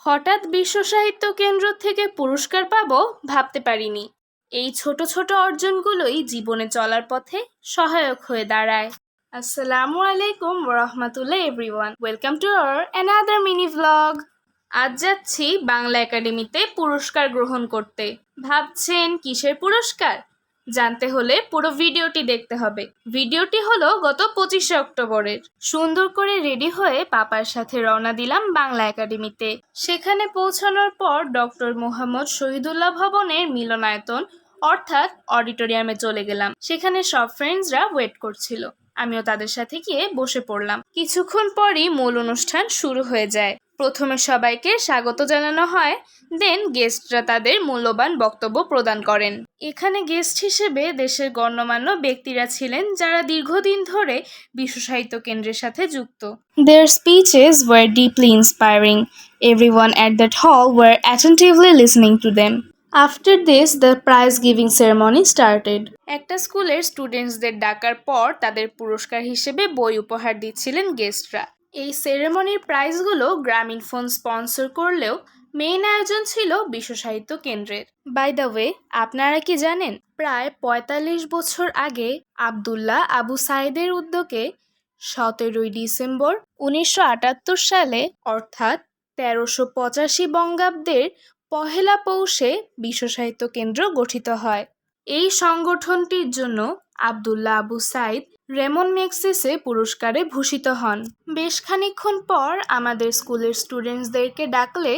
হঠাৎ বিশ্ব সাহিত্য কেন্দ্র থেকে পুরস্কার পাবো ভাবতে পারিনি। এই ছোট ছোট অর্জনগুলোই জীবনে চলার পথে সহায়ক হয়ে দাঁড়ায়। আসসালামু আলাইকুম ওরহমাতুল্লাহ everyone, welcome to our another mini vlog. আজ যাচ্ছি বাংলা একাডেমিতে পুরস্কার গ্রহণ করতে। ভাবছেন কিসের পুরস্কার? জানতে হলে পুরো ভিডিওটি দেখতে হবে। ভিডিওটি হলো গত 25শে অক্টোবরের। সুন্দর করে রেডি হয়ে পাপার সাথে রওনা দিলাম বাংলা একাডেমিতে। সেখানে পৌঁছানোর পর ডক্টর মোহাম্মদ শহীদুল্লাহ ভবনের মিলনায়তন অর্থাৎ অডিটোরিয়ামে চলে গেলাম। সেখানে সব ফ্রেন্ডসরা ওয়েট করছিল, আমিও তাদের সাথে গিয়ে বসে পড়লাম। কিছুক্ষণ পরই মূল অনুষ্ঠান শুরু হয়ে যায়। প্রথমে সবাইকে স্বাগত জানানো হয়, দেন গেস্টরা তাদের মূল্যবান বক্তব্য প্রদান করেন। এখানে গেস্ট হিসেবে দেশের গণ্যমান্য ব্যক্তিরা ছিলেন যারা দীর্ঘদিন ধরে বিশ্ব সাহিত্য কেন্দ্রের সাথে যুক্ত। Their speeches were deeply inspiring. Everyone at that hall were attentively listening to them. After this, the prize giving ceremony started. একটা স্কুলের স্টুডেন্টসদের ডাকার পর তাদের পুরস্কার হিসেবে বই উপহার দিচ্ছিলেন গেস্টরা। এই সেরেমনির প্রাইজগুলো গ্রামীণ ফোন স্পন্সর করলেও মেইন আয়োজন ছিল বিশ্ব সাহিত্য কেন্দ্রের। বাই দ্য ওয়ে, আপনারা কি জানেন প্রায় ৪৫ বছর আগে আবদুল্লাহ আবু সাইদের উদ্যোগে ১৭ই ডিসেম্বর ১৯৭৮ সালে অর্থাৎ ১৩৮৫ বঙ্গাব্দের পহেলা পৌষে বিশ্ব সাহিত্য কেন্দ্র গঠিত হয়। এই সংগঠনটির জন্য আবদুল্লাহ আবু সাইদ রেমন ম্যাগসেসে পুরস্কারে ভূষিত হন। বেশ খানিকক্ষণ পর আমাদের স্কুলের স্টুডেন্টসদেরকে ডাকলে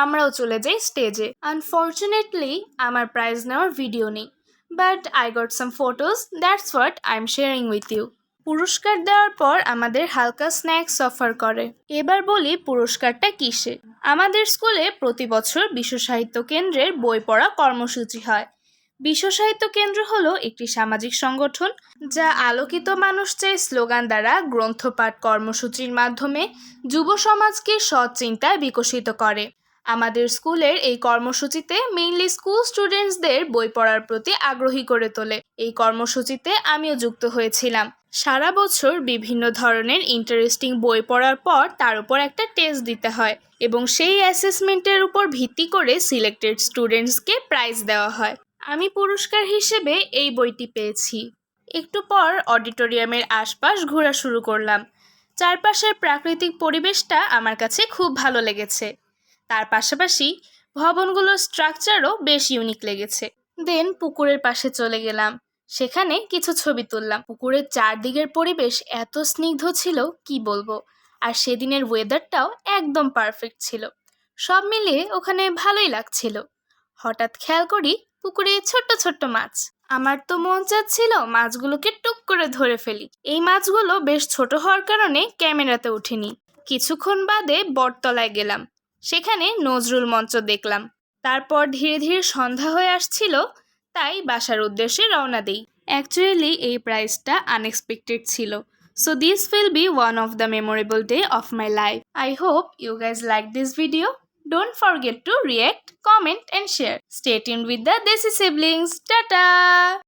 আমরাও চলে যাই স্টেজে। আনফর্চুনেটলি আমার প্রাইজ নেওয়ার ভিডিও নেই, but I got some photos, that's what I am sharing with you. পুরস্কার দেওয়ার পর আমাদের হালকা স্ন্যাক্স অফার করে। এবার বলি পুরস্কারটা কিসের। আমাদের স্কুলে প্রতি বছর বিশ্ব সাহিত্য কেন্দ্রের বই পড়া কর্মসূচি হয়। বিশ্ব সাহিত্য কেন্দ্র হলো একটি সামাজিক সংগঠন যা আলোকিত মানুষ চাই স্লোগান দ্বারা গ্রন্থপাঠ কর্মসূচির মাধ্যমে যুব সমাজকে সৎ চিন্তায় বিকশিত করে। আমাদের স্কুলের এই কর্মসূচিতে মেইনলি স্কুল স্টুডেন্টসদের বই পড়ার প্রতি আগ্রহী করে তোলে। এই কর্মসূচিতে আমিও যুক্ত হয়েছিলাম। সারা বছর বিভিন্ন ধরনের ইন্টারেস্টিং বই পড়ার পর তার উপর একটা টেস্ট দিতে হয় এবং সেই অ্যাসেসমেন্টের উপর ভিত্তি করে সিলেক্টেড স্টুডেন্টসকে প্রাইজ দেওয়া হয়। আমি পুরস্কার হিসেবে এই বইটি পেয়েছি। একটু পর অডিটোরিয়ামের আশপাশ ঘোরা শুরু করলাম। চারপাশের প্রাকৃতিক পরিবেশটা আমার কাছে খুব ভালো লেগেছে। তার পাশাপাশি ভবনগুলোর স্ট্রাকচারও বেশ ইউনিক লেগেছে। দেন পুকুরের পাশে চলে গেলাম। সেখানে কিছু ছবি তুললাম। পুকুরের চারদিকের পরিবেশ এত স্নিগ্ধ ছিল কি বলবো, আর সেদিনের ওয়েদারটাও একদম পারফেক্ট ছিল। সব মিলিয়ে ওখানে ভালোই লাগছিল। হঠাৎ খেয়াল করি পুকুরে ছোট্ট ছোট্ট মাছ। আমার তো মন চাচ্ছিল মাছগুলোকে টুক করে ধরে ফেলি। এই মাছগুলো বেশ ছোট হওয়ার কারণে ক্যামেরাতে ওঠেনি। কিছুক্ষণ বাদে বটতলায় গেলাম। সেখানে নজরুল মঞ্চ দেখলাম। তারপর ধীরে ধীরে সন্ধ্যা হয়ে আসছিল, তাই বাসার উদ্দেশ্যে রওনা দিই। অ্যাকচুয়ালি এই প্রাইজটা আনএক্সপেক্টেড ছিল। So this will be one of the memorable day of my life. I hope you guys like this video. Don't forget to react, comment and share. Stay tuned with the Desi Siblings. Tata!